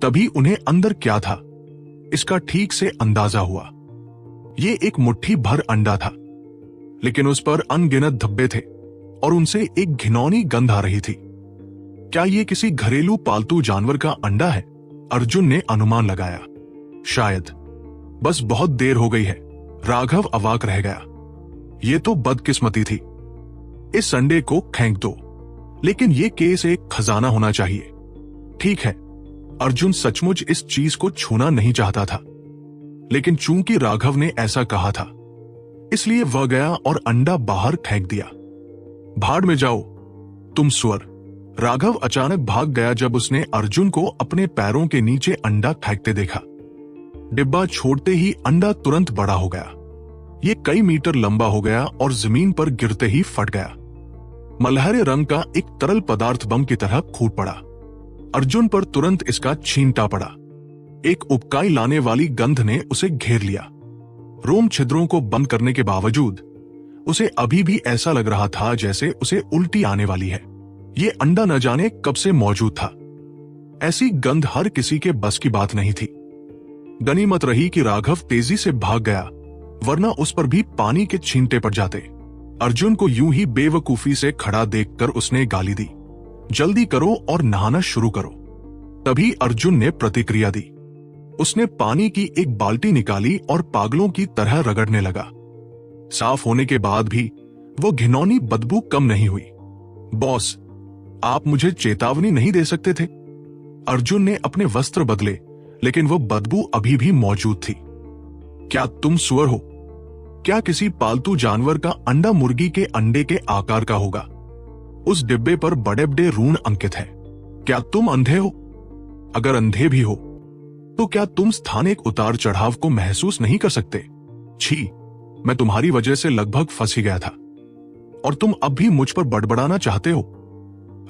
तभी उन्हें अंदर क्या था इसका ठीक से अंदाजा हुआ। ये एक मुट्ठी भर अंडा था, लेकिन उस पर अनगिनत धब्बे थे और उनसे एक घिनौनी गंध आ रही थी। क्या ये किसी घरेलू पालतू जानवर का अंडा है? अर्जुन ने अनुमान लगाया। शायद। बस बहुत देर हो गई है। राघव अवाक रह गया। ये तो बदकिस्मती थी। इस अंडे को फेंक दो, लेकिन ये केस एक खजाना होना चाहिए। ठीक है, अर्जुन सचमुच इस चीज को छूना नहीं चाहता था, लेकिन चूंकि राघव ने ऐसा कहा था, इसलिए वह गया और अंडा बाहर फेंक दिया। भाड़ में जाओ तुम सुअर। राघव अचानक भाग गया जब उसने अर्जुन को अपने पैरों के नीचे अंडा फेंकते देखा। डिब्बा छोड़ते ही अंडा तुरंत बड़ा हो गया। ये कई मीटर लंबा हो गया और जमीन पर गिरते ही फट गया। मलहरे रंग का एक तरल पदार्थ बम की तरह फूट पड़ा। अर्जुन पर तुरंत इसका छींटा पड़ा। एक उबकाई लाने वाली गंध ने उसे घेर लिया। रोम छिद्रों को बंद करने के बावजूद उसे अभी भी ऐसा लग रहा था जैसे उसे उल्टी आने वाली है। ये अंडा न जाने कब से मौजूद था। ऐसी गंध हर किसी के बस की बात नहीं थी। गनीमत रही कि राघव तेजी से भाग गया, वरना उस पर भी पानी के छींटे पड़ जाते। अर्जुन को यूं ही बेवकूफी से खड़ा देखकर उसने गाली दी, जल्दी करो और नहाना शुरू करो। तभी अर्जुन ने प्रतिक्रिया दी। उसने पानी की एक बाल्टी निकाली और पागलों की तरह रगड़ने लगा। साफ होने के बाद भी वो घिनौनी बदबू कम नहीं हुई। बॉस, आप मुझे चेतावनी नहीं दे सकते थे? अर्जुन ने अपने वस्त्र बदले, लेकिन वो बदबू अभी भी मौजूद थी। क्या तुम सुअर हो? क्या किसी पालतू जानवर का अंडा मुर्गी के अंडे के आकार का होगा? उस डिब्बे पर बड़े बड़े ऋण अंकित है। क्या तुम अंधे हो? अगर अंधे भी हो तो क्या तुम स्थानिक उतार चढ़ाव को महसूस नहीं कर सकते? छी, मैं तुम्हारी वजह से लगभग फंस ही गया था, और तुम अब भी मुझ पर बड़बड़ाना चाहते हो?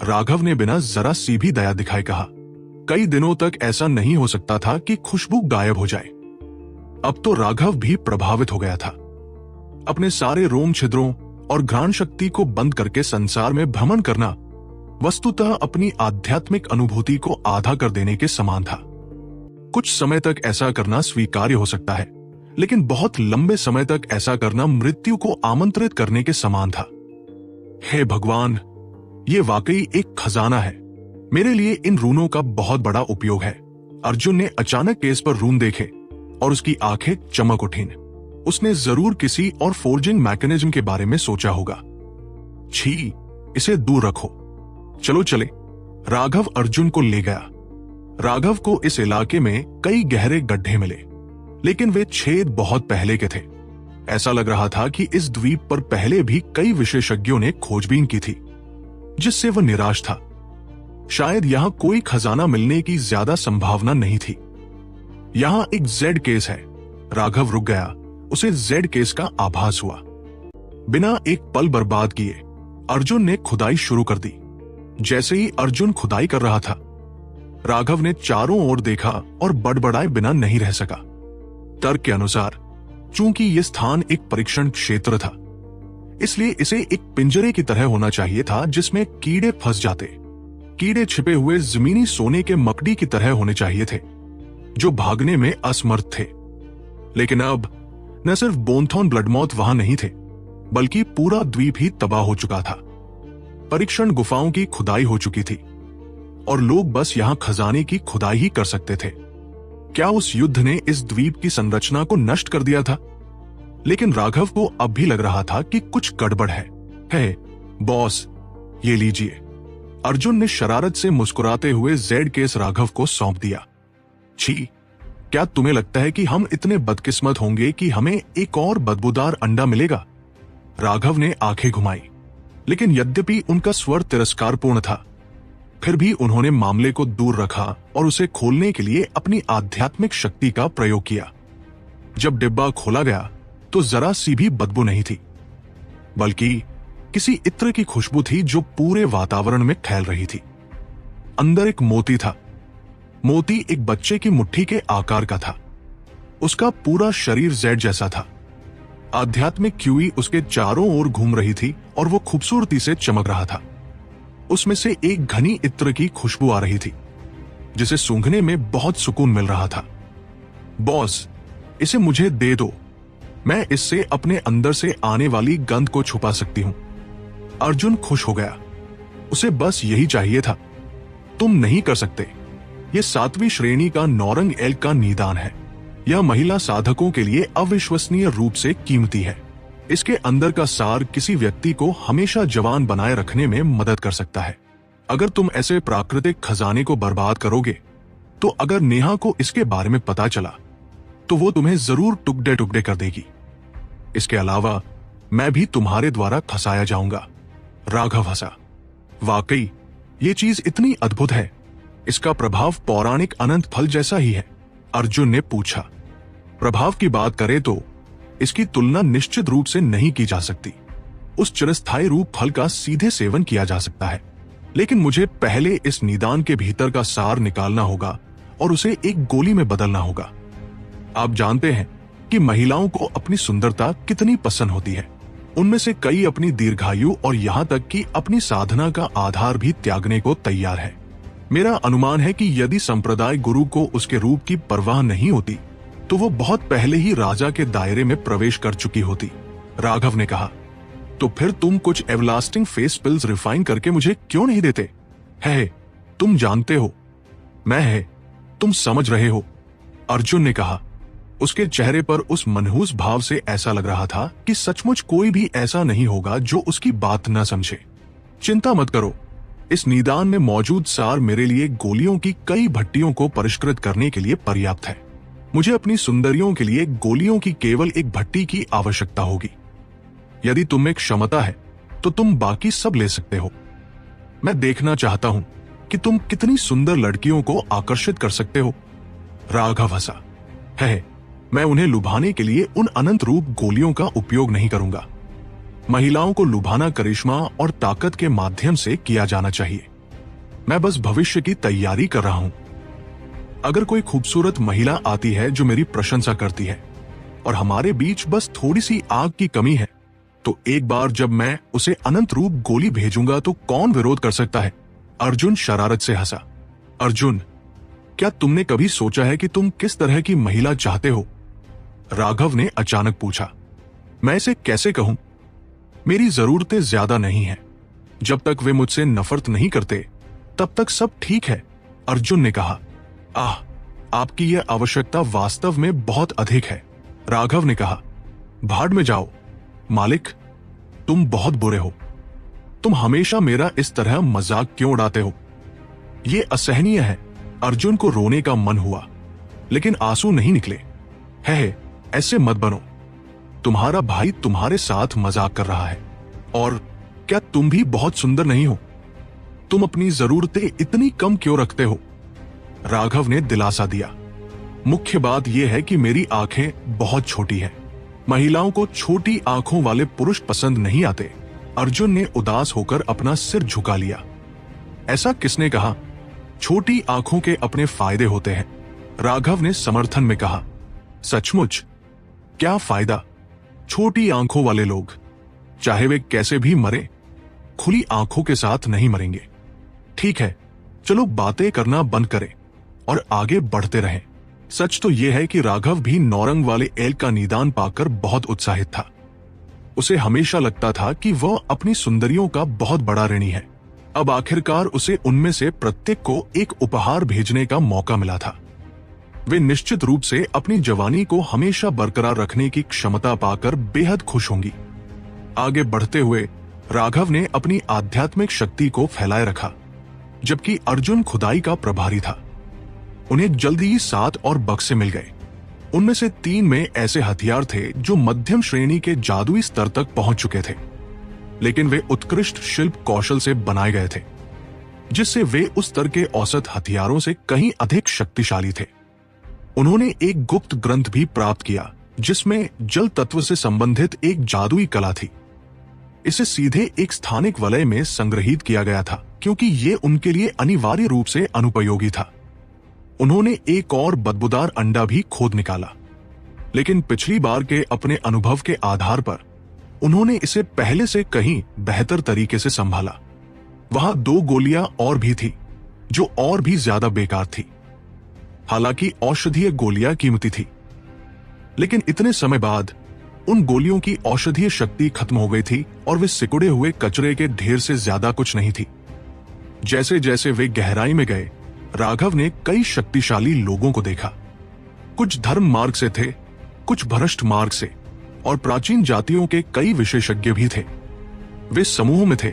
राघव ने बिना जरा सी भी दया दिखाए कहा। कई दिनों तक ऐसा नहीं हो सकता था कि खुशबू गायब हो जाए। अब तो राघव भी प्रभावित हो गया था। अपने सारे रोम छिद्रों और घ्राण शक्ति को बंद करके संसार में भ्रमण करना वस्तुतः अपनी आध्यात्मिक अनुभूति को आधा कर देने के समान था। कुछ समय तक ऐसा करना स्वीकार्य हो सकता है, लेकिन बहुत लंबे समय तक ऐसा करना मृत्यु को आमंत्रित करने के समान था। हे भगवान, ये वाकई एक खजाना है। मेरे लिए इन रूनों का बहुत बड़ा उपयोग है। अर्जुन ने अचानक केस पर रून देखे और उसकी आंखें चमक उठीं। उसने जरूर किसी और फोर्जिंग मैकेनिज्म के बारे में सोचा होगा। छी, इसे दूर रखो। चलो चले। राघव अर्जुन को ले गया। राघव को इस इलाके में कई गहरे गड्ढे मिले, लेकिन वे छेद बहुत पहले के थे। ऐसा लग रहा था कि इस द्वीप पर पहले भी कई विशेषज्ञों ने खोजबीन की थी, जिससे वह निराश था। शायद यहां कोई खजाना मिलने की ज्यादा संभावना नहीं थी। यहां एक जेड केस है। राघव रुक गया। उसे जेड केस का आभास हुआ। बिना एक पल बर्बाद किए अर्जुन ने खुदाई शुरू कर दी। जैसे ही अर्जुन खुदाई कर रहा था, राघव ने चारों ओर देखा और बड़बड़ाए बिना नहीं रह सका। तर्क के अनुसार, चूंकि यह स्थान एक परीक्षण क्षेत्र था, इसलिए इसे एक पिंजरे की तरह होना चाहिए था जिसमें कीड़े फंस जाते। कीड़े छिपे हुए जमीनी सोने के मकड़ी की तरह होने चाहिए थे, जो भागने में असमर्थ थे। लेकिन अब न सिर्फ बोनथॉन ब्लडमाउथ वहां नहीं थे, बल्कि पूरा द्वीप ही तबाह हो चुका था। परीक्षण गुफाओं की खुदाई हो चुकी थी और लोग बस यहां खजाने की खुदाई ही कर सकते थे। क्या उस युद्ध ने इस द्वीप की संरचना को नष्ट कर दिया था? लेकिन राघव को अब भी लग रहा था कि कुछ गड़बड़ है। बॉस, ये लीजिए। अर्जुन ने शरारत से मुस्कुराते हुए जेड केस राघव को सौंप दिया। छी, क्या तुम्हें लगता है कि हम इतने बदकिस्मत होंगे कि हमें एक और बदबूदार अंडा मिलेगा? राघव ने आंखें घुमाई, लेकिन यद्यपि उनका स्वर तिरस्कारपूर्ण था, फिर भी उन्होंने मामले को दूर रखा और उसे खोलने के लिए अपनी आध्यात्मिक शक्ति का प्रयोग किया। जब डिब्बा खोला गया तो जरा सी भी बदबू नहीं थी, बल्कि किसी इत्र की खुशबू थी जो पूरे वातावरण में फैल रही थी। अंदर एक मोती था। मोती एक बच्चे की मुट्ठी के आकार का था। उसका पूरा शरीर जेड जैसा था। आध्यात्मिक क्यूई उसके चारों ओर घूम रही थी और वो खूबसूरती से चमक रहा था। उसमें से एक घनी इत्र की खुशबू आ रही थी। जिसे सूंघने में बहुत सुकून मिल रहा था। बॉस, इसे मुझे दे दो, मैं इससे अपने अंदर से आने वाली गंध को छुपा सकती हूं। अर्जुन खुश हो गया, उसे बस यही चाहिए था। तुम नहीं कर सकते, यह 7वीं श्रेणी का नौरंग एल्क का निदान है। यह महिला साधकों के लिए अविश्वसनीय रूप से कीमती है। इसके अंदर का सार किसी व्यक्ति को हमेशा जवान बनाए रखने में मदद कर सकता है। अगर तुम ऐसे प्राकृतिक खजाने को बर्बाद करोगे, तो अगर नेहा को इसके बारे में पता चला तो वो तुम्हें जरूर टुकड़े टुकड़े कर देगी। इसके अलावा मैं भी तुम्हारे द्वारा खसाया जाऊंगा। राघव हंसा। वाकई ये चीज इतनी अद्भुत है, इसका प्रभाव पौराणिक अनंत फल जैसा ही है। अर्जुन ने पूछा। प्रभाव की बात करें तो इसकी तुलना निश्चित रूप से नहीं की जा सकती। उस चिरस्थायी रूप फल का सीधे सेवन किया जा सकता है, लेकिन मुझे पहले इस निदान के भीतर का सार निकालना होगा और उसे एक गोली में बदलना होगा। आप जानते हैं कि महिलाओं को अपनी सुंदरता कितनी पसंद होती है। उनमें से कई अपनी दीर्घायु और यहां तक कि अपनी साधना का आधार भी त्यागने को तैयार है। मेरा अनुमान है कि यदि संप्रदाय गुरु को उसके रूप की परवाह नहीं होती तो वो बहुत पहले ही राजा के दायरे में प्रवेश कर चुकी होती। राघव ने कहा, तो फिर तुम कुछ एवरलास्टिंग फेस पिल्स रिफाइन करके मुझे क्यों नहीं देते? है, तुम जानते हो मैं है, तुम समझ रहे हो। अर्जुन ने कहा। उसके चेहरे पर उस मनहूस भाव से ऐसा लग रहा था कि सचमुच कोई भी ऐसा नहीं होगा जो उसकी बात न समझे। चिंता मत करो, इस निदान में मौजूद सार मेरे लिए गोलियों की कई भट्टियों को परिष्कृत करने के लिए पर्याप्त है। मुझे अपनी सुंदरियों के लिए गोलियों की केवल एक भट्टी की आवश्यकता होगी। यदि तुम में क्षमता है तो तुम बाकी सब ले सकते हो। मैं देखना चाहता हूं कि तुम कितनी सुंदर लड़कियों को आकर्षित कर सकते हो। राघव हंसा। है, मैं उन्हें लुभाने के लिए उन अनंत रूप गोलियों का उपयोग नहीं करूंगा। महिलाओं को लुभाना करिश्मा और ताकत के माध्यम से किया जाना चाहिए। मैं बस भविष्य की तैयारी कर रहा हूं। अगर कोई खूबसूरत महिला आती है जो मेरी प्रशंसा करती है और हमारे बीच बस थोड़ी सी आग की कमी है, तो एक बार जब मैं उसे अनंत रूप गोली भेजूंगा तो कौन विरोध कर सकता है? अर्जुन शरारत से हंसा। अर्जुन, क्या तुमने कभी सोचा है कि तुम किस तरह की महिला चाहते हो? राघव ने अचानक पूछा। मैं इसे कैसे कहूं? मेरी जरूरतें ज्यादा नहीं है। जब तक वे मुझसे नफरत नहीं करते तब तक सब ठीक है। अर्जुन ने कहा। आपकी यह आवश्यकता वास्तव में बहुत अधिक है। राघव ने कहा। भाड़ में जाओ मालिक, तुम बहुत बुरे हो। तुम हमेशा मेरा इस तरह मजाक क्यों उड़ाते हो? यह असहनीय है। अर्जुन को रोने का मन हुआ, लेकिन आंसू नहीं निकले। है, ऐसे मत बनो। तुम्हारा भाई तुम्हारे साथ मजाक कर रहा है। और क्या तुम भी बहुत सुंदर नहीं हो? तुम अपनी जरूरतें इतनी कम क्यों रखते हो? राघव ने दिलासा दिया। मुख्य बात यह है कि मेरी आंखें बहुत छोटी हैं। महिलाओं को छोटी आंखों वाले पुरुष पसंद नहीं आते। अर्जुन ने उदास होकर अपना सिर झुका लिया। ऐसा किसने कहा? छोटी आंखों के अपने फायदे होते हैं। राघव ने समर्थन में कहा। सचमुच? क्या फायदा? छोटी आंखों वाले लोग, चाहे वे कैसे भी मरे, खुली आंखों के साथ नहीं मरेंगे। ठीक है, चलो बातें करना बंद करें और आगे बढ़ते रहें। सच तो यह है कि राघव भी नौरंग वाले एल्क का निदान पाकर बहुत उत्साहित था। उसे हमेशा लगता था कि वह अपनी सुंदरियों का बहुत बड़ा ऋणी है। अब आखिरकार उसे उनमें से प्रत्येक को एक उपहार भेजने का मौका मिला था। वे निश्चित रूप से अपनी जवानी को हमेशा बरकरार रखने की क्षमता पाकर बेहद खुश होंगी। आगे बढ़ते हुए राघव ने अपनी आध्यात्मिक शक्ति को फैलाए रखा, जबकि अर्जुन खुदाई का प्रभारी था। उन्हें जल्दी ही 7 और बक्से मिल गए। उनमें से 3 में ऐसे हथियार थे जो मध्यम श्रेणी के जादुई स्तर तक पहुंच चुके थे, लेकिन वे उत्कृष्ट शिल्प कौशल से बनाए गए थे, जिससे वे उस स्तर के औसत हथियारों से कहीं अधिक शक्तिशाली थे। उन्होंने एक गुप्त ग्रंथ भी प्राप्त किया जिसमें जल तत्व से संबंधित एक जादुई कला थी। इसे सीधे एक स्थानिक वलय में संग्रहित किया गया था, क्योंकि ये उनके लिए अनिवार्य रूप से अनुपयोगी था। उन्होंने एक और बदबूदार अंडा भी खोद निकाला, लेकिन पिछली बार के अपने अनुभव के आधार पर उन्होंने इसे पहले से कहीं बेहतर तरीके से संभाला। वहां 2 गोलियां और भी थी, जो और भी ज्यादा बेकार थी। हालांकि औषधीय गोलियां कीमती थी, लेकिन इतने समय बाद उन गोलियों की औषधीय शक्ति खत्म हो गई थी और वे सिकुड़े हुए कचरे के ढेर से ज्यादा कुछ नहीं थी। जैसे जैसे वे गहराई में गए, राघव ने कई शक्तिशाली लोगों को देखा। कुछ धर्म मार्ग से थे, कुछ भ्रष्ट मार्ग से, और प्राचीन जातियों के कई विशेषज्ञ भी थे। वे समूह में थे,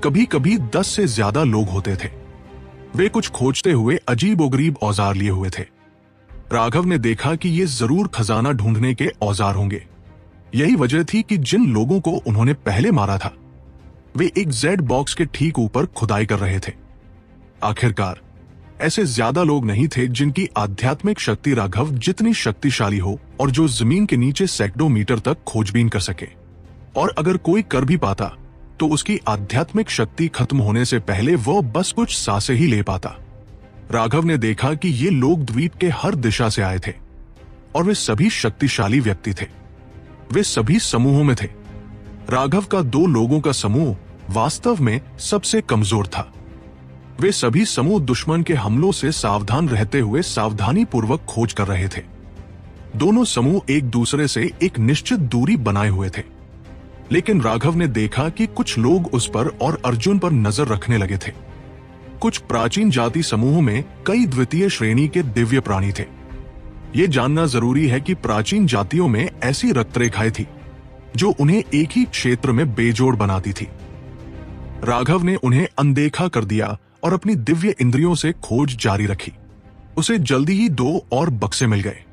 कभी कभी 10 से ज्यादा लोग होते थे। वे कुछ खोजते हुए अजीबोगरीब औजार लिए हुए थे। राघव ने देखा कि ये जरूर खजाना ढूंढने के औजार होंगे। यही वजह थी कि जिन लोगों को उन्होंने पहले मारा था, वे एक जेड बॉक्स के ठीक ऊपर खुदाई कर रहे थे। आखिरकार ऐसे ज्यादा लोग नहीं थे जिनकी आध्यात्मिक शक्ति राघव जितनी शक्तिशाली हो और जो जमीन के नीचे सैकड़ों मीटर तक खोजबीन कर सके। और अगर कोई कर भी पाता तो उसकी आध्यात्मिक शक्ति खत्म होने से पहले वह बस कुछ सांसें ही ले पाता। राघव ने देखा कि ये लोग द्वीप के हर दिशा से आए थे और वे सभी शक्तिशाली व्यक्ति थे। वे सभी समूहों में थे। राघव का 2 लोगों का समूह वास्तव में सबसे कमजोर था। वे सभी समूह दुश्मन के हमलों से सावधान रहते हुए सावधानी पूर्वक खोज कर रहे थे। दोनों समूह एक दूसरे से एक निश्चित दूरी बनाए हुए थे, लेकिन राघव ने देखा कि कुछ लोग उस पर और अर्जुन पर नजर रखने लगे थे। कुछ प्राचीन जाति समूह में कई द्वितीय श्रेणी के दिव्य प्राणी थे। ये जानना जरूरी है कि प्राचीन जातियों में ऐसी रक्तरेखाएं थी जो उन्हें एक ही क्षेत्र में बेजोड़ बनाती थी। राघव ने उन्हें अनदेखा कर दिया और अपनी दिव्य इंद्रियों से खोज जारी रखी। उसे जल्दी ही 2 और बक्से मिल गए।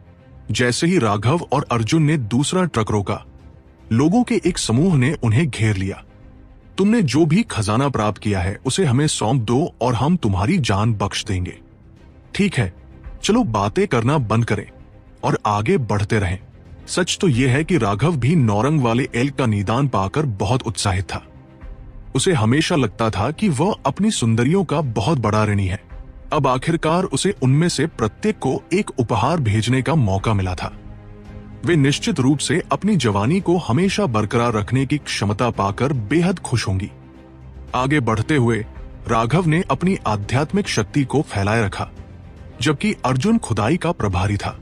जैसे ही राघव और अर्जुन ने दूसरा ट्रक रोका, लोगों के एक समूह ने उन्हें घेर लिया। तुमने जो भी खजाना प्राप्त किया है उसे हमें सौंप दो और हम तुम्हारी जान बख्श देंगे। ठीक है, चलो बातें करना बंद करें और आगे बढ़ते रहें। सच तो यह है कि राघव भी नौरंग वाले एल्क का निदान पाकर बहुत उत्साहित था। उसे हमेशा लगता था कि वह अपनी सुंदरियों का बहुत बड़ा ऋणी है। अब आखिरकार उसे उनमें से प्रत्येक को एक उपहार भेजने का मौका मिला था। वे निश्चित रूप से अपनी जवानी को हमेशा बरकरार रखने की क्षमता पाकर बेहद खुश होंगी। आगे बढ़ते हुए राघव ने अपनी आध्यात्मिक शक्ति को फैलाए रखा, जबकि अर्जुन खुदाई का प्रभारी था।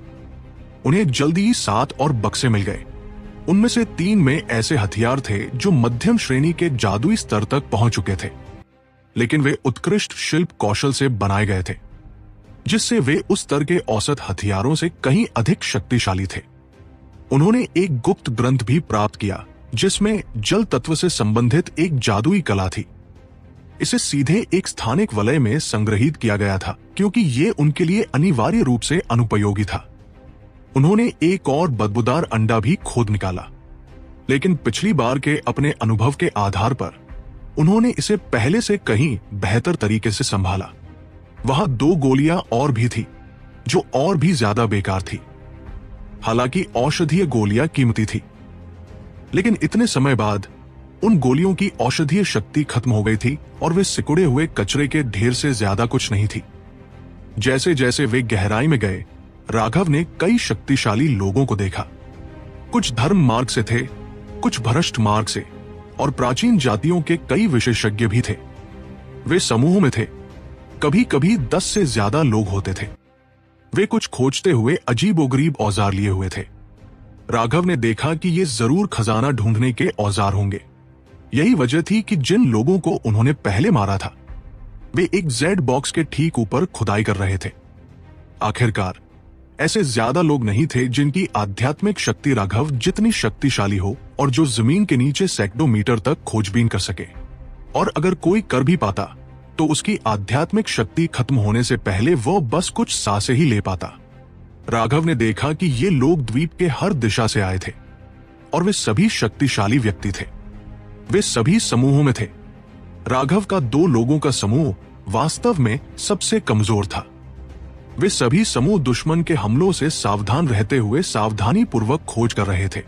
उन्हें जल्दी ही 7 और बक्से मिल गए। उनमें से 3 में ऐसे हथियार थे जो मध्यम श्रेणी के जादुई स्तर तक पहुंच चुके थे, लेकिन वे उत्कृष्ट शिल्प कौशल से बनाए गए थे, जिससे वे उस स्तर के औसत हथियारों से कहीं अधिक शक्तिशाली थे। उन्होंने एक गुप्त ग्रंथ भी प्राप्त किया जिसमें जल तत्व से संबंधित एक जादुई कला थी। इसे सीधे एक स्थानिक वलय में संग्रहित किया गया था क्योंकि ये उनके लिए अनिवार्य रूप से अनुपयोगी था। उन्होंने एक और बदबूदार अंडा भी खोद निकाला, लेकिन पिछली बार के अपने अनुभव के आधार पर उन्होंने इसे पहले से कहीं बेहतर तरीके से संभाला। वहां 2 गोलियां और भी थी जो और भी ज्यादा बेकार थी। हालांकि औषधीय गोलियां कीमती थी, लेकिन इतने समय बाद उन गोलियों की औषधीय शक्ति खत्म हो गई थी और वे सिकुड़े हुए कचरे के ढेर से ज्यादा कुछ नहीं थी। जैसे जैसे वे गहराई में गए, राघव ने कई शक्तिशाली लोगों को देखा। कुछ धर्म मार्ग से थे, कुछ भ्रष्ट मार्ग से, और प्राचीन जातियों के कई विशेषज्ञ भी थे। वे समूह में थे, कभी कभी 10 से ज्यादा लोग होते थे। वे कुछ खोजते हुए अजीबोगरीब औजार लिए हुए थे। राघव ने देखा कि ये जरूर खजाना ढूंढने के औजार होंगे। यही वजह थी कि जिन लोगों को उन्होंने पहले मारा था, वे एक जेड बॉक्स के ठीक ऊपर खुदाई कर रहे थे। आखिरकार ऐसे ज्यादा लोग नहीं थे जिनकी आध्यात्मिक शक्ति राघव जितनी शक्तिशाली हो और जो जमीन के नीचे सैकड़ों मीटर तक खोजबीन कर सके। और अगर कोई कर भी पाता तो उसकी आध्यात्मिक शक्ति खत्म होने से पहले वह बस कुछ सांसें ही ले पाता। राघव ने देखा कि ये लोग द्वीप के हर दिशा से आए थे और वे सभी शक्तिशाली व्यक्ति थे। वे सभी समूहों में थे। राघव का 2 लोगों का समूह वास्तव में सबसे कमजोर था। वे सभी समूह दुश्मन के हमलों से सावधान रहते हुए सावधानी पूर्वक खोज कर रहे थे।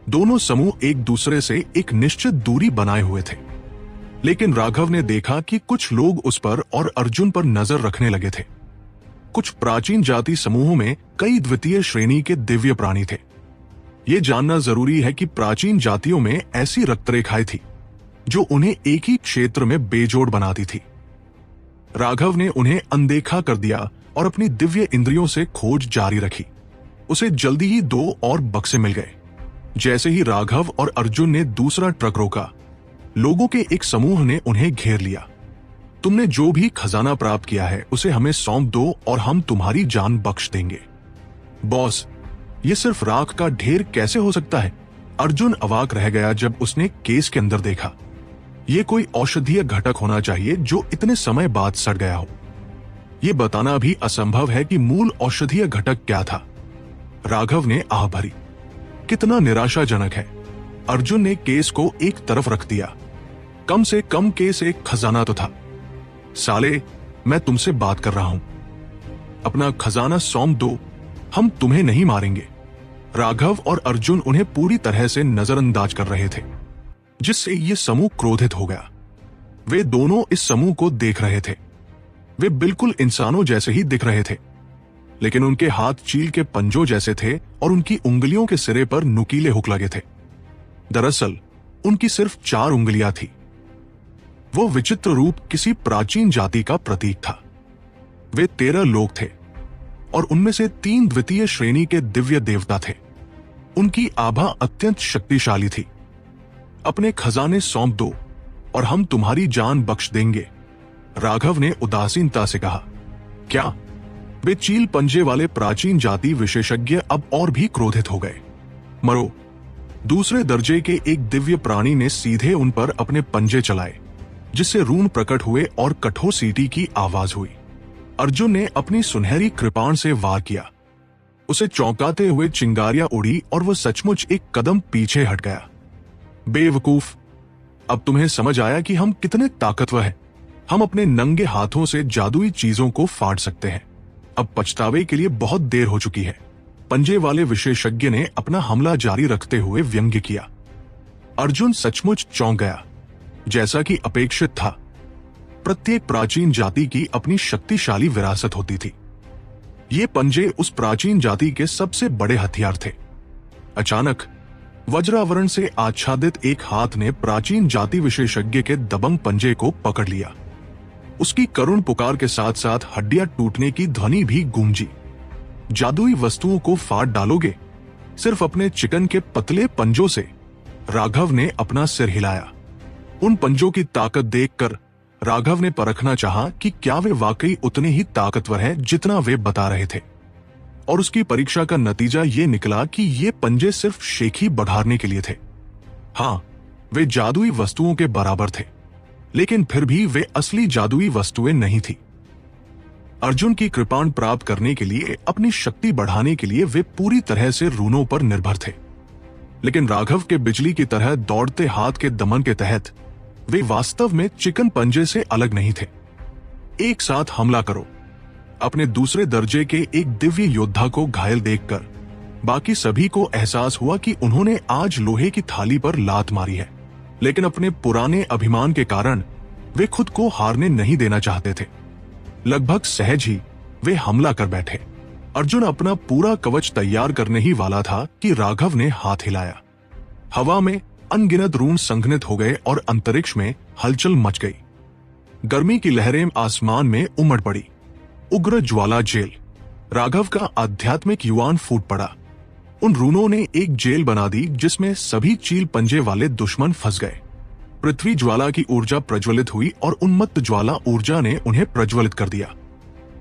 दोनों समूह एक दूसरे से एक निश्चित दूरी बनाए हुए थे, लेकिन राघव ने देखा कि कुछ लोग उस पर और अर्जुन पर नजर रखने लगे थे। कुछ प्राचीन जाति समूहों में कई द्वितीय श्रेणी के दिव्य प्राणी थे। ये जानना जरूरी है कि प्राचीन जातियों में ऐसी रक्तरेखाएं थी जो उन्हें एक ही क्षेत्र में बेजोड़ बनाती थी। राघव ने उन्हें अनदेखा कर दिया और अपनी दिव्य इंद्रियों से खोज जारी रखी। उसे जल्दी ही 2 और बक्से मिल गए। जैसे ही राघव और अर्जुन ने दूसरा ट्रक रोका, लोगों के एक समूह ने उन्हें घेर लिया। तुमने जो भी खजाना प्राप्त किया है उसे हमें सौंप दो और हम तुम्हारी जान बख्श देंगे। बॉस, ये सिर्फ राख का ढेर कैसे हो सकता है? अर्जुन अवाक रह गया जब उसने केस के अंदर देखा। ये कोई औषधीय घटक होना चाहिए जो इतने समय बाद सड़ गया हो। ये बताना भी असंभव है कि मूल औषधीय घटक क्या था। राघव ने आह भरी। कितना निराशाजनक है। अर्जुन ने केस को एक तरफ रख दिया। कम से कम केस एक खजाना तो था। साले, मैं तुमसे बात कर रहा हूं। अपना खजाना सौंप दो, हम तुम्हें नहीं मारेंगे। राघव और अर्जुन उन्हें पूरी तरह से नजरअंदाज कर रहे थे, जिससे ये समूह क्रोधित हो गया। वे दोनों इस समूह को देख रहे थे। वे बिल्कुल इंसानों जैसे ही दिख रहे थे, लेकिन उनके हाथ चील के पंजों जैसे थे और उनकी उंगलियों के सिरे पर नुकीले हुक लगे थे। दरअसल उनकी सिर्फ 4 उंगलियां थी। वो विचित्र रूप किसी प्राचीन जाति का प्रतीक था। वे 13 लोग थे और उनमें से 3 द्वितीय श्रेणी के दिव्य देवता थे। उनकी आभा अत्यंत शक्तिशाली थी। अपने खजाने सौंप दो और हम तुम्हारी जान बख्श देंगे, राघव ने उदासीनता से कहा। क्या? वे चील पंजे वाले प्राचीन जाति विशेषज्ञ अब और भी क्रोधित हो गए। मरो। दूसरे दर्जे के एक दिव्य प्राणी ने सीधे उन पर अपने पंजे चलाए, जिससे रून प्रकट हुए और कठोर सीटी की आवाज हुई। अर्जुन ने अपनी सुनहरी कृपाण से वार किया। उसे चौंकाते हुए चिंगारियां उड़ी और वह सचमुच एक कदम पीछे हट गया। बेवकूफ, अब तुम्हें समझ आया कि हम कितने ताकतवर हैं। हम अपने नंगे हाथों से जादुई चीजों को फाड़ सकते हैं। अब पछतावे के लिए बहुत देर हो चुकी है। पंजे वाले विशेषज्ञ ने अपना हमला जारी रखते हुए व्यंग्य किया। अर्जुन सचमुच चौंक गया। जैसा कि अपेक्षित था, प्रत्येक प्राचीन जाति की अपनी शक्तिशाली विरासत होती थी। ये पंजे उस प्राचीन जाति के सबसे बड़े हथियार थे। अचानक वज्रावरण से आच्छादित एक हाथ ने प्राचीन जाति विशेषज्ञ के दबंग पंजे को पकड़ लिया। उसकी करुण पुकार के साथ साथ हड्डियां टूटने की ध्वनि भी गूंजी। जादुई वस्तुओं को फाड़ डालोगे? सिर्फ अपने चिकन के पतले पंजों से? राघव ने अपना सिर हिलाया। उन पंजों की ताकत देखकर राघव ने परखना चाहा कि क्या वे वाकई उतने ही ताकतवर हैं जितना वे बता रहे थे। और उसकी परीक्षा का नतीजा ये निकला कि ये पंजे सिर्फ शेखी बढ़ाने के लिए थे। हाँ, वे जादुई वस्तुओं के बराबर थे, लेकिन फिर भी वे असली जादुई वस्तुएं नहीं थी। अर्जुन की कृपाण प्राप्त करने के लिए, अपनी शक्ति बढ़ाने के लिए वे पूरी तरह से रूनों पर निर्भर थे। लेकिन राघव के बिजली की तरह दौड़ते हाथ के दमन के तहत वे वास्तव में चिकन पंजे से अलग नहीं थे। एक साथ हमला करो। अपने दूसरे दर्जे के एक दिव्य योद्धा को घायल देखकर बाकी सभी को एहसास हुआ कि उन्होंने आज लोहे की थाली पर लात मारी है, लेकिन अपने पुराने अभिमान के कारण वे खुद को हारने नहीं देना चाहते थे। लगभग सहज ही वे हमला कर बैठे। अर्जुन अपना पूरा कवच तैयार करने ही वाला था कि राघव ने हाथ हिलाया। हवा में अनगिनत रून संघनित हो गए और अंतरिक्ष में हलचल मच गई। गर्मी की लहरें आसमान में उमड़ पड़ी। उग्र ज्वाला जेल। राघव का आध्यात्मिक युवान फूट पड़ा। उन रूनों ने एक जेल बना दी जिसमें सभी चील पंजे वाले दुश्मन फंस गए। पृथ्वी ज्वाला की ऊर्जा प्रज्वलित हुई और उन्मत्त ज्वाला ऊर्जा ने उन्हें प्रज्वलित कर दिया।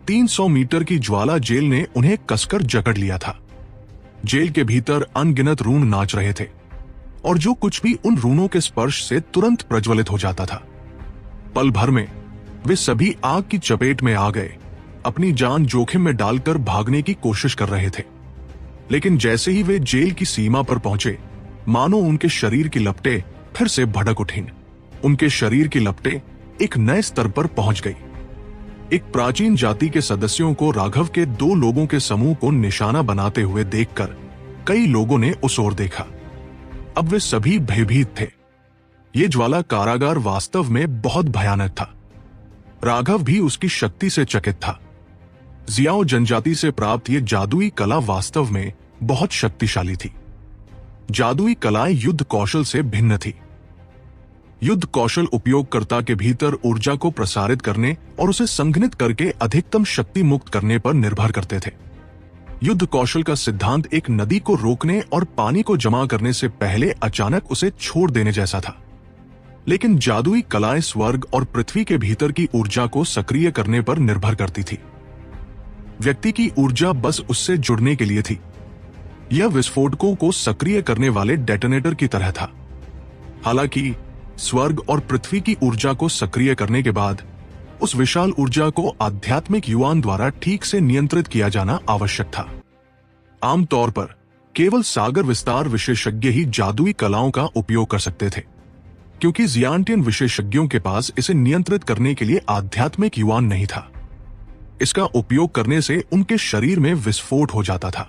300 मीटर की ज्वाला जेल ने उन्हें कसकर जकड़ लिया था। जेल के भीतर अनगिनत रून नाच रहे थे और जो कुछ भी उन रूनों के स्पर्श से तुरंत प्रज्वलित हो जाता था। पल भर में वे सभी आग की चपेट में आ गए, अपनी जान जोखिम में डालकर भागने की कोशिश कर रहे थे। लेकिन जैसे ही वे जेल की सीमा पर पहुंचे, मानो उनके शरीर की लपटें फिर से भड़क उठीं। उनके शरीर की लपटें एक नए स्तर पर पहुंच गई। एक प्राचीन जाति के सदस्यों को राघव के 2 लोगों के समूह को निशाना बनाते हुए देखकर कई लोगों ने उस ओर देखा। अब वे सभी भयभीत थे। ये ज्वाला कारागार वास्तव में बहुत भयानक था। राघव भी उसकी शक्ति से चकित था। जियाओ जनजाति से प्राप्त ये जादुई कला वास्तव में बहुत शक्तिशाली थी। जादुई कलाएं युद्ध कौशल से भिन्न थी। युद्ध कौशल उपयोगकर्ता के भीतर ऊर्जा को प्रसारित करने और उसे संघनित करके अधिकतम शक्ति मुक्त करने पर निर्भर करते थे। युद्ध कौशल का सिद्धांत एक नदी को रोकने और पानी को जमा करने से पहले अचानक उसे छोड़ देने जैसा था, लेकिन जादुई कलाएं स्वर्ग और पृथ्वी के भीतर की ऊर्जा को सक्रिय करने पर निर्भर करती थी। व्यक्ति की ऊर्जा बस उससे जुड़ने के लिए थी। यह विस्फोटकों को सक्रिय करने वाले डेटोनेटर की तरह था। हालांकि स्वर्ग और पृथ्वी की ऊर्जा को सक्रिय करने के बाद उस विशाल ऊर्जा को आध्यात्मिक युवान द्वारा ठीक से नियंत्रित किया जाना आवश्यक था। आमतौर पर केवल सागर विस्तार विशेषज्ञ ही जादुई कलाओं का उपयोग कर सकते थे, क्योंकि जियांटियन विशेषज्ञों के पास इसे नियंत्रित करने के लिए आध्यात्मिक युवान नहीं था। इसका उपयोग करने से उनके शरीर में विस्फोट हो जाता था।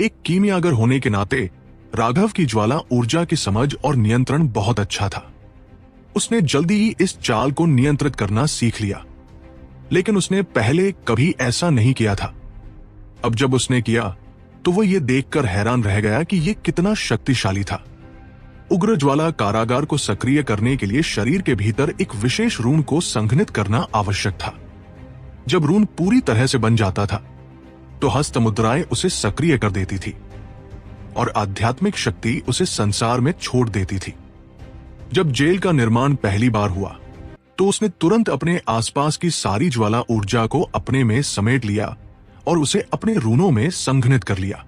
एक कीमियागर होने के नाते राघव की ज्वाला ऊर्जा की समझ और नियंत्रण बहुत अच्छा था। उसने जल्दी ही इस चाल को नियंत्रित करना सीख लिया, लेकिन उसने पहले कभी ऐसा नहीं किया था। अब जब उसने किया तो वो ये देखकर हैरान रह गया कि ये कितना शक्तिशाली था। उग्र ज्वाला कारागार को सक्रिय करने के लिए शरीर के भीतर एक विशेष रून को संघनित करना आवश्यक था। जब रून पूरी तरह से बन जाता था तो हस्त मुद्राएं उसे सक्रिय कर देती थी और आध्यात्मिक शक्ति उसे संसार में छोड़ देती थी। जब जेल का निर्माण पहली बार हुआ तो उसने तुरंत अपने आसपास की सारी ज्वाला ऊर्जा को अपने में समेट लिया और उसे अपने रूनों में संघनित कर लिया।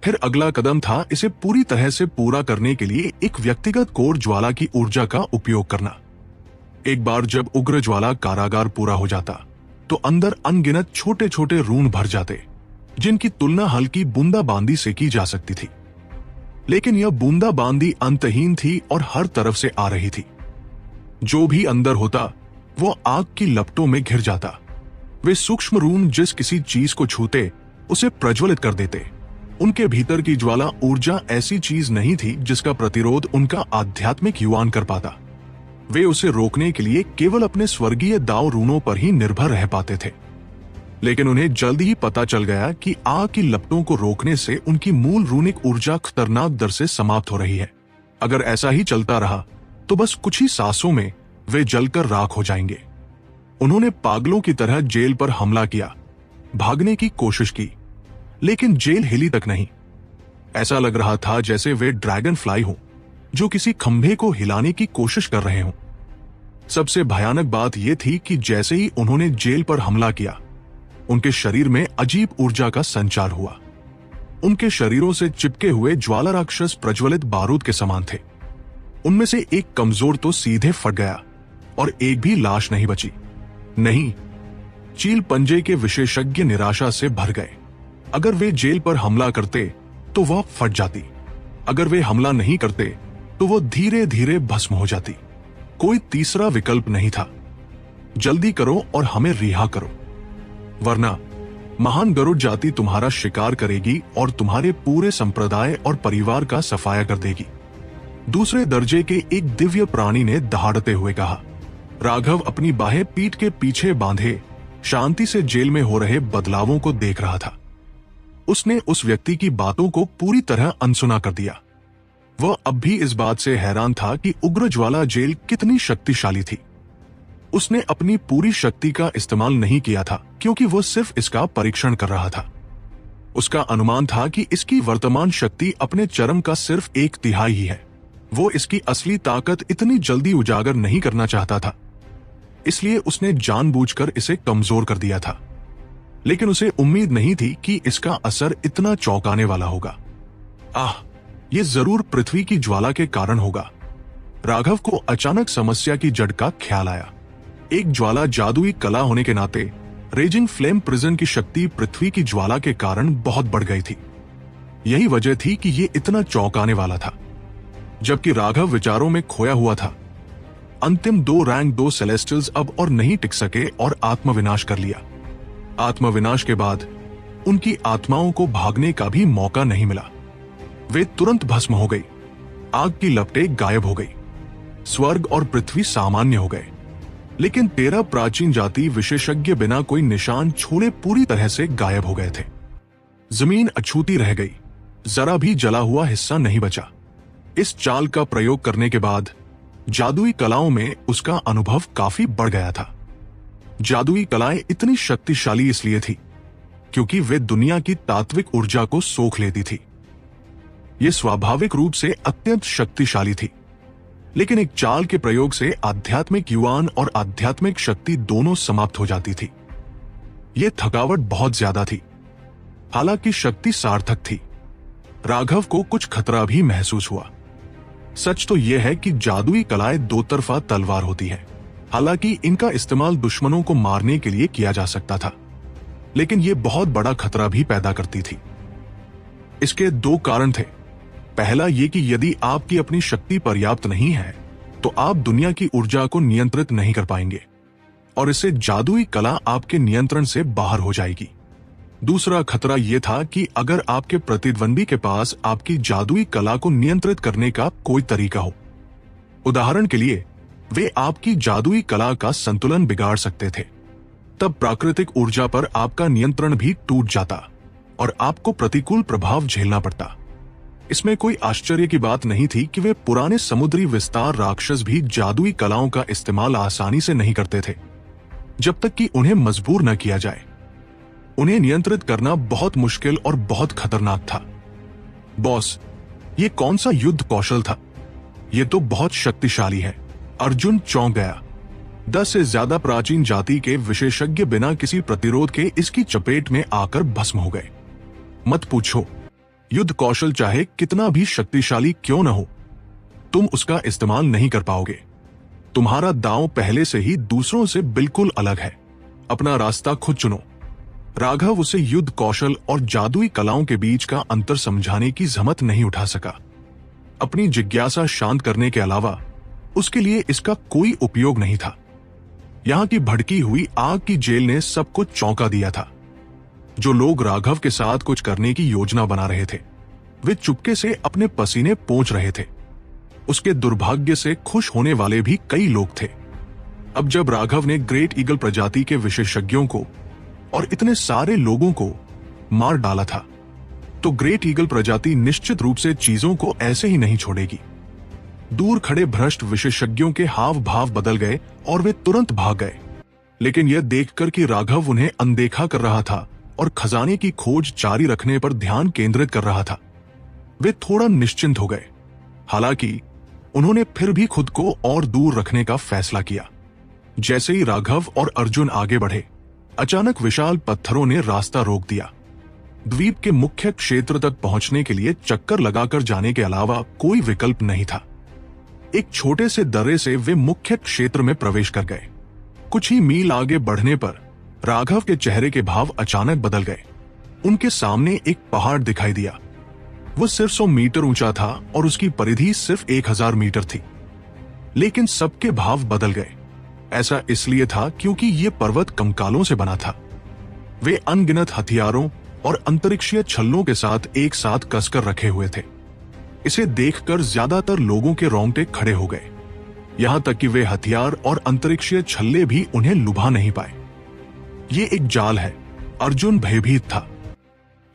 फिर अगला कदम था इसे पूरी तरह से पूरा करने के लिए एक व्यक्तिगत कोर ज्वाला की ऊर्जा का उपयोग करना। एक बार जब उग्र ज्वाला कारागार पूरा हो जाता तो अंदर अनगिनत छोटे छोटे रून भर जाते, जिनकी तुलना हल्की बूंदाबांदी से की जा सकती थी। लेकिन यह बूंदाबांदी अंतहीन थी और हर तरफ से आ रही थी। जो भी अंदर होता वो आग की लपटों में घिर जाता। वे सूक्ष्म रून जिस किसी चीज को छूते उसे प्रज्वलित कर देते। उनके भीतर की ज्वाला ऊर्जा ऐसी चीज नहीं थी जिसका प्रतिरोध उनका आध्यात्मिक युवान कर पाता। वे उसे रोकने के लिए केवल अपने स्वर्गीय दाव रूनों पर ही निर्भर रह पाते थे। लेकिन उन्हें जल्दी ही पता चल गया कि आग की लपटों को रोकने से उनकी मूल रूनिक ऊर्जा खतरनाक दर से समाप्त हो रही है। अगर ऐसा ही चलता रहा तो बस कुछ ही सांसों में वे जलकर राख हो जाएंगे। उन्होंने पागलों की तरह जेल पर हमला किया, भागने की कोशिश की, लेकिन जेल हिली तक नहीं। ऐसा लग रहा था जैसे वे ड्रैगन फ्लाई हों जो किसी खंभे को हिलाने की कोशिश कर रहे हों। सबसे भयानक बात यह थी कि जैसे ही उन्होंने जेल पर हमला किया, उनके शरीर में अजीब ऊर्जा का संचार हुआ। उनके शरीरों से चिपके हुए ज्वाला राक्षस प्रज्वलित बारूद के समान थे। उनमें से एक कमजोर तो सीधे फट गया और एक भी लाश नहीं बची। नहीं, चील पंजे के विशेषज्ञ निराशा से भर गए। अगर वे जेल पर हमला करते तो वह फट जाती, अगर वे हमला नहीं करते तो वो धीरे धीरे भस्म हो जाती। कोई तीसरा विकल्प नहीं था। जल्दी करो और हमें रिहा करो, वरना महान गरुड़ जाति तुम्हारा शिकार करेगी और तुम्हारे पूरे संप्रदाय और परिवार का सफाया कर देगी। दूसरे दर्जे के एक दिव्य प्राणी ने दहाड़ते हुए कहा। राघव अपनी बाहें पीठ के पीछे बांधे शांति से जेल में हो रहे बदलावों को देख रहा था। उसने उस व्यक्ति की बातों को पूरी तरह अनसुना कर दिया। वह अब भी इस बात से हैरान था कि उग्र ज्वाला जेल कितनी शक्तिशाली थी। उसने अपनी पूरी शक्ति का इस्तेमाल नहीं किया था क्योंकि वो सिर्फ इसका परीक्षण कर रहा था। उसका अनुमान था कि इसकी वर्तमान शक्ति अपने चरम का सिर्फ 1/3 ही है। वो इसकी असली ताकत इतनी जल्दी उजागर नहीं करना चाहता था, इसलिए उसने जानबूझकर इसे कमजोर कर दिया था। लेकिन उसे उम्मीद नहीं थी कि इसका असर इतना चौंकाने वाला होगा। ये जरूर पृथ्वी की ज्वाला के कारण होगा। राघव को अचानक समस्या की जड़ का ख्याल आया। एक ज्वाला जादुई कला होने के नाते रेजिंग फ्लेम प्रिजन की शक्ति पृथ्वी की ज्वाला के कारण बहुत बढ़ गई थी। यही वजह थी कि ये इतना चौंकाने वाला था। जबकि राघव विचारों में खोया हुआ था, अंतिम 2 रैंक 2 सेलेस्टियल्स अब और नहीं टिक सके और आत्मविनाश कर लिया। आत्मविनाश के बाद उनकी आत्माओं को भागने का भी मौका नहीं मिला। वे तुरंत भस्म हो गई। आग की लपटें गायब हो गई। स्वर्ग और पृथ्वी सामान्य हो गए। लेकिन 13 प्राचीन जाति विशेषज्ञ बिना कोई निशान छोड़े पूरी तरह से गायब हो गए थे। जमीन अछूती रह गई, जरा भी जला हुआ हिस्सा नहीं बचा। इस चाल का प्रयोग करने के बाद जादुई कलाओं में उसका अनुभव काफी बढ़ गया था। जादुई कलाएं इतनी शक्तिशाली इसलिए थी क्योंकि वे दुनिया की तात्विक ऊर्जा को सोख लेती थी। ये स्वाभाविक रूप से अत्यंत शक्तिशाली थी, लेकिन एक चाल के प्रयोग से आध्यात्मिक युवान और आध्यात्मिक शक्ति दोनों समाप्त हो जाती थी। ये थकावट बहुत ज्यादा थी। हालांकि शक्ति सार्थक थी, राघव को कुछ खतरा भी महसूस हुआ। सच तो यह है कि जादुई कलाएं दो तरफा तलवार होती है। हालांकि इनका इस्तेमाल दुश्मनों को मारने के लिए किया जा सकता था, लेकिन यह बहुत बड़ा खतरा भी पैदा करती थी। इसके दो कारण थे। पहला ये कि यदि आपकी अपनी शक्ति पर्याप्त नहीं है तो आप दुनिया की ऊर्जा को नियंत्रित नहीं कर पाएंगे और इससे जादुई कला आपके नियंत्रण से बाहर हो जाएगी। दूसरा खतरा यह था कि अगर आपके प्रतिद्वंदी के पास आपकी जादुई कला को नियंत्रित करने का कोई तरीका हो, उदाहरण के लिए वे आपकी जादुई कला का संतुलन बिगाड़ सकते थे, तब प्राकृतिक ऊर्जा पर आपका नियंत्रण भी टूट जाता और आपको प्रतिकूल प्रभाव झेलना पड़ता। इसमें कोई आश्चर्य की बात नहीं थी कि वे पुराने समुद्री विस्तार राक्षस भी जादुई कलाओं का इस्तेमाल आसानी से नहीं करते थे, जब तक कि उन्हें मजबूर न किया जाए। उन्हें नियंत्रित करना बहुत मुश्किल और बहुत खतरनाक था। बॉस, ये कौन सा युद्ध कौशल था? ये तो बहुत शक्तिशाली है। अर्जुन चौंक गया। 10 से ज्यादा प्राचीन जाति के विशेषज्ञ बिना किसी प्रतिरोध के इसकी चपेट में आकर भस्म हो गए। मत पूछो, युद्ध कौशल चाहे कितना भी शक्तिशाली क्यों न हो, तुम उसका इस्तेमाल नहीं कर पाओगे। तुम्हारा दांव पहले से ही दूसरों से बिल्कुल अलग है। अपना रास्ता खुद चुनो। राघव उसे युद्ध कौशल और जादुई कलाओं के बीच का अंतर समझाने की जहमत नहीं उठा सका। अपनी जिज्ञासा शांत करने के अलावा उसके लिए इसका कोई उपयोग नहीं था। यहां की भड़की हुई आग की जेल ने सबको चौंका दिया था। जो लोग राघव के साथ कुछ करने की योजना बना रहे थे, वे चुपके से अपने पसीने पोंछ रहे थे। उसके दुर्भाग्य से खुश होने वाले भी कई लोग थे। अब जब राघव ने ग्रेट ईगल प्रजाति के विशेषज्ञों को और इतने सारे लोगों को मार डाला था, तो ग्रेट ईगल प्रजाति निश्चित रूप से चीजों को ऐसे ही नहीं छोड़ेगी। दूर खड़े भ्रष्ट विशेषज्ञों के हाव भाव बदल गए और वे तुरंत भाग गए। लेकिन यह देखकर कि राघव उन्हें अनदेखा कर रहा था और खजाने की खोज जारी रखने पर ध्यान केंद्रित कर रहा था, वे थोड़ा निश्चिंत हो गए। हालांकि उन्होंने फिर भी खुद को और दूर रखने का फैसला किया। जैसे ही राघव और अर्जुन आगे बढ़े, अचानक विशाल पत्थरों ने रास्ता रोक दिया। द्वीप के मुख्य क्षेत्र तक पहुंचने के लिए चक्कर लगाकर जाने के अलावा कोई विकल्प नहीं था। एक छोटे से दर्रे से वे मुख्य क्षेत्र में प्रवेश कर गए। कुछ ही मील आगे बढ़ने पर राघव के चेहरे के भाव अचानक बदल गए। उनके सामने एक पहाड़ दिखाई दिया। वो सिर्फ 100 मीटर ऊंचा था और उसकी परिधि सिर्फ 1000 मीटर थी। लेकिन सबके भाव बदल गए। ऐसा इसलिए था क्योंकि ये पर्वत कंकालों से बना था। वे अनगिनत हथियारों और अंतरिक्षीय छल्लों के साथ एक साथ कसकर रखे हुए थे। इसे देखकर ज्यादातर लोगों के रोंगटे खड़े हो गए, यहां तक कि वे हथियार और अंतरिक्षीय छल्ले भी उन्हें लुभा नहीं पाए। ये एक जाल है। अर्जुन भयभीत था।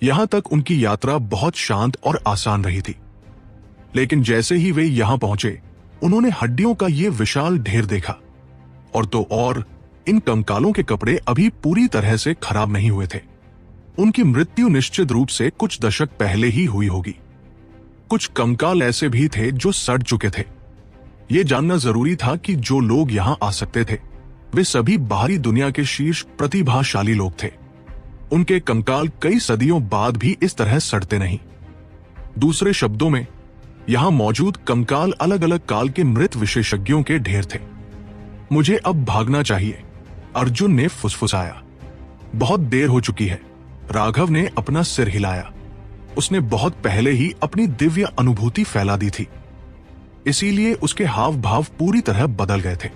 यहां तक उनकी यात्रा बहुत शांत और आसान रही थी, लेकिन जैसे ही वे यहां पहुंचे, उन्होंने हड्डियों का ये विशाल ढेर देखा। और तो और, इन कंकालों के कपड़े अभी पूरी तरह से खराब नहीं हुए थे। उनकी मृत्यु निश्चित रूप से कुछ दशक पहले ही हुई होगी। कुछ कंकाल ऐसे भी थे जो सड़ चुके थे। ये जानना जरूरी था कि जो लोग यहां आ सकते थे, वे सभी बाहरी दुनिया के शीर्ष प्रतिभाशाली लोग थे। उनके कंकाल कई सदियों बाद भी इस तरह सड़ते नहीं। दूसरे शब्दों में, यहां मौजूद कंकाल अलग अलग काल के मृत विशेषज्ञों के ढेर थे। मुझे अब भागना चाहिए, अर्जुन ने फुसफुसाया। बहुत देर हो चुकी है। राघव ने अपना सिर हिलाया। उसने बहुत पहले ही अपनी दिव्य अनुभूति फैला दी थी, इसीलिए उसके हाव भाव पूरी तरह बदल गए थे।